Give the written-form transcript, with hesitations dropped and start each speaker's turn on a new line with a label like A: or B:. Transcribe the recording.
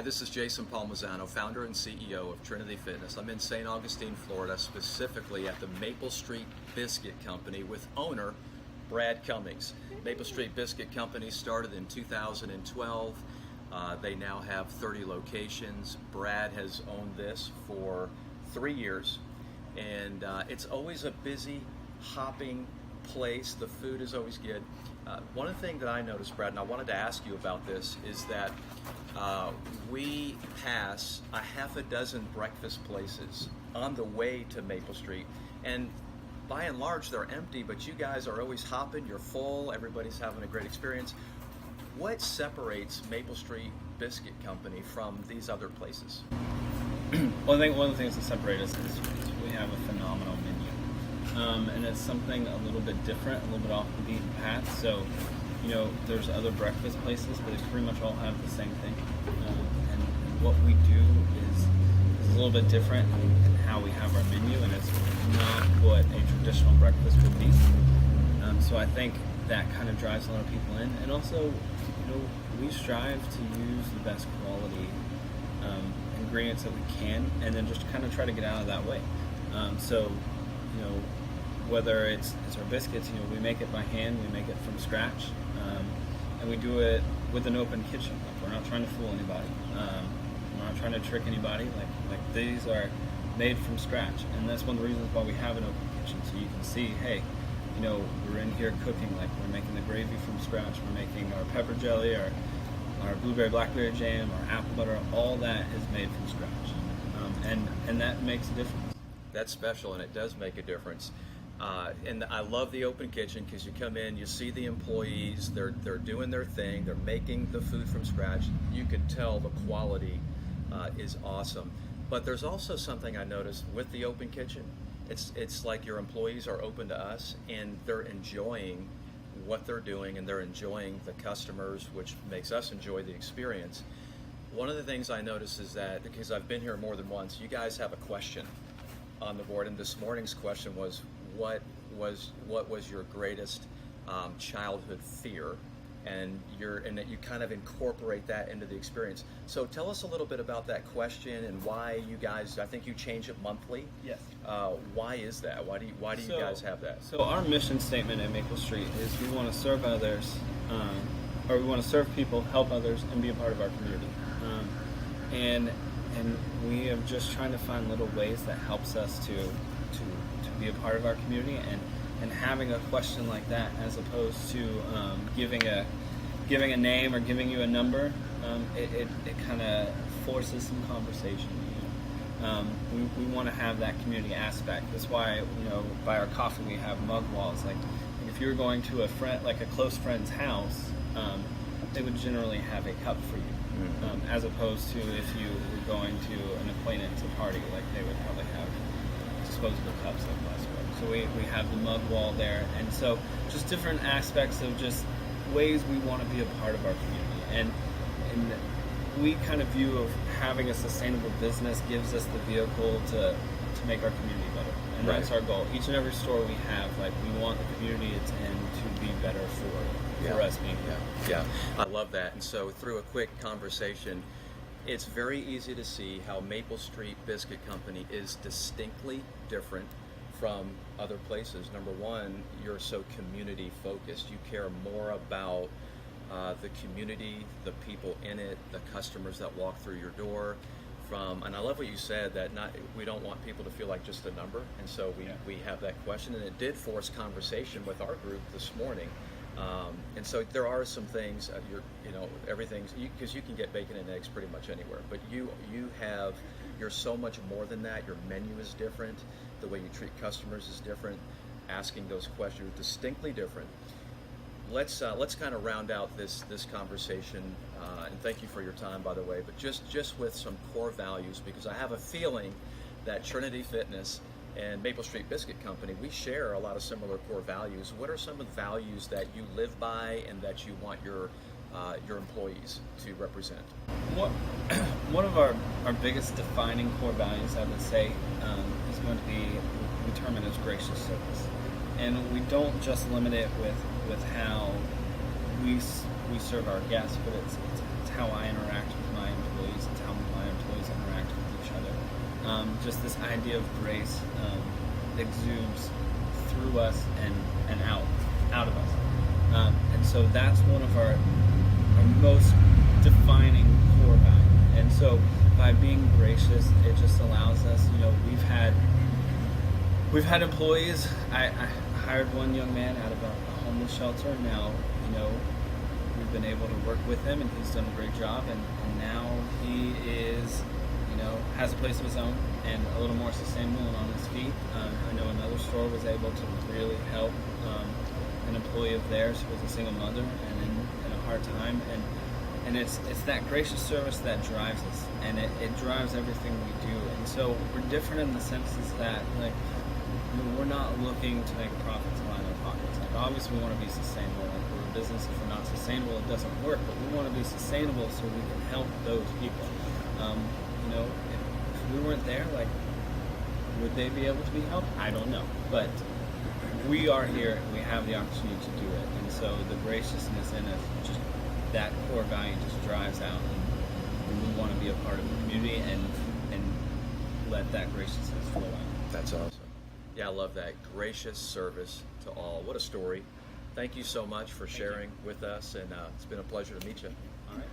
A: this is Jason Palmisano, founder and CEO of Trinity Fitness. I'm in St. Augustine, Florida, specifically at the Maple Street Biscuit Company with owner Brad Cummings. Maple Street Biscuit Company started in 2012. They now have 30 locations. Brad has owned this for 3 years, and it's always a busy, hopping place. The food is always good. One of the things that I noticed, Brad, and I wanted to ask you about this, is that we pass a half a dozen breakfast places on the way to Maple Street, and by and large they're empty, but you guys are always hopping, you're full, everybody's having a great experience. What separates Maple Street Biscuit Company from these other places?
B: Well, I think one of the things that separate us is we have a phenomenal menu. And it's something a little bit different, a little bit off the beaten path. So, there's other breakfast places, but they pretty much all have the same thing. And what we do is a little bit different in how we have our menu, and it's not what a traditional breakfast would be. So I think that kind of drives a lot of people in. And also, we strive to use the best quality ingredients that we can, and then just kind of try to get out of that way. Whether it's our biscuits, we make it by hand, we make it from scratch, and we do it with an open kitchen. Like, we're not trying to fool anybody. We're not trying to trick anybody. Like these are made from scratch, and that's one of the reasons why we have an open kitchen, so you can see, hey, we're in here cooking. Like, we're making the gravy from scratch. We're making our pepper jelly, our blueberry blackberry jam, our apple butter. All that is made from scratch, and that makes a difference.
A: That's special, and it does make a difference. And I love the open kitchen because you come in, you see the employees, they're doing their thing, they're making the food from scratch. You can tell the quality is awesome. But there's also something I noticed with the open kitchen. It's like your employees are open to us, and they're enjoying what they're doing, and they're enjoying the customers, which makes us enjoy the experience. One of the things I noticed is that, because I've been here more than once, you guys have a question on the board, and this morning's question was, what was your greatest childhood fear, and that you kind of incorporate that into the experience. So tell us a little bit about that question and why you guys, I think you change it monthly.
B: Yes.
A: Why is that? Why do you guys have that?
B: So our mission statement at Maple Street is we want to serve others, or we want to serve people, help others, and be a part of our community. And we are just trying to find little ways that helps us to be a part of our community, and having a question like that, as opposed to giving a name or giving you a number, it kind of forces some conversation. We want to have that community aspect. That's why by our coffee we have mug walls. Like if you're going to a friend, like a close friend's house, they would generally have a cup for you. As opposed to if you were going to an acquaintance, a party, like they would probably have disposable cups like glassware. So we have the mug wall there, and so just different aspects of just ways we want to be a part of our community. And we kind of view of having a sustainable business gives us the vehicle to make our community better. And
A: Right.
B: That's our goal. Each and every store we have, like, we want the community it's in to be better for us being here.
A: Yeah, I love that. And so through a quick conversation, it's very easy to see how Maple Street Biscuit Company is distinctly different from other places. Number one, you're so community focused. You care more about the community, the people in it, the customers that walk through your door. And I love what you said, that we don't want people to feel like just a number, and so we have that question, and it did force conversation with our group this morning. And so there are some things, everything's, because you can get bacon and eggs pretty much anywhere, but you're so much more than that. Your menu is different, the way you treat customers is different, asking those questions are distinctly different. Let's kind of round out this conversation, and thank you for your time, by the way, but just with some core values, because I have a feeling that Trinity Fitness and Maple Street Biscuit Company, we share a lot of similar core values. What are some of the values that you live by and that you want your employees to represent?
B: One of our biggest defining core values, I would say, is going to be, we term it as gracious service. And we don't just limit it with how we serve our guests, but it's how I interact with my employees. It's just this idea of grace exudes through us and out of us. And so that's one of our most defining core values. And so by being gracious, it just allows us, we've had employees. I hired one young man out of a homeless shelter. Now, we've been able to work with him, and he's done a great job, and now he is, has a place of his own and a little more sustainable and on his feet. I know another store was able to really help an employee of theirs who was a single mother and in a hard time, and it's that gracious service that drives us, and it drives everything we do. And so we're different in the senses that, we're not looking to make a profit to line our pockets. Obviously we want to be sustainable. We're a business. If we're not sustainable, it doesn't work. But we want to be sustainable so we can help those people. If we weren't there, would they be able to be helped? I don't know. But we are here, and we have the opportunity to do it. And so the graciousness in us, just that core value just drives out, and we want to be a part of the community and let that graciousness flow out.
A: That's awesome. Yeah, I love that. Gracious service to all. What a story. Thank you so much for sharing with us, and it's been a pleasure to meet you.
B: All right.